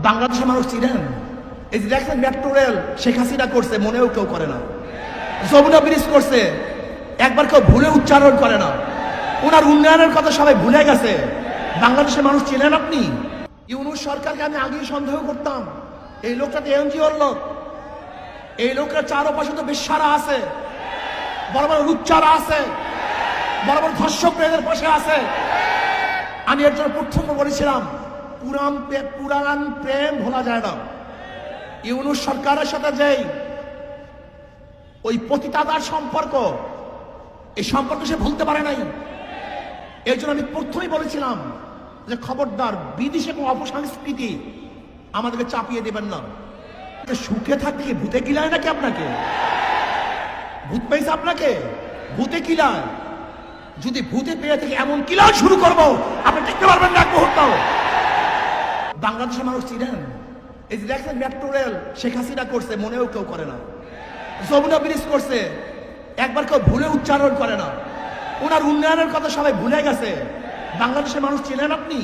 বাংলাদেশের মানুষ চিনেন? এই যে দেখছেন মেট্রো রেল শেখ হাসিনা করছে, মনেও কেউ করে না। যমুনা ব্রিজ করছে, একবার কেউ ভুলে উচ্চারণ করে না। ওনার উন্নয়নের কথা সবাই ভুলে গেছে। বাংলাদেশের মানুষ চিনেন আপনি? ইউনূস সরকারকে আমি আগেই সন্দেহ করতাম, এই লোকটা তো এনজিওর লোক, এই লোকটা চারপাশে তো বেশ্যারা আছে, বড় বড় লুচ্চারা আছে, বড় বড় ধর্ষক প্রেমের পাশে আছে। আমি এর জন্য প্রথম বলেছিলাম, পুরাণ প্রেম ভোলা যায় না। ইউনূস সরকারের সাথে যেই ওই পতিতাদার সম্পর্ক, এই সম্পর্ক সে ভুলতে পারে নাই। এর জন্য আমি প্রথমেই বলেছিলাম যে খবরদার বিদেশি এবং অপসংস্কৃতি আমাদেরকে চাপিয়ে দেবেন না। সুখে থাকতে কি ভূতে কিলায় নাকি? আপনাকে ভূত পেয়েছে? আপনাকে ভূতে কিলায়? যদি ভূতে পেয়ে থেকে এমন কিলাও শুরু করবো, আপনি দেখতে পারবেন না এক মুহূর্ত। বাংলাদেশের মানুষ চিনেন? এই যে দেখছেন মেট্রো রেল শেখ হাসিনা করছে, মনেও কেউ করে না। যমুনা ব্রিজ করছে, একবার কেউ ভুলে উচ্চারণ করে না। ওনার উন্নয়নের কথা সবাই ভুলে গেছে। বাংলাদেশের মানুষ চিনেন আপনি?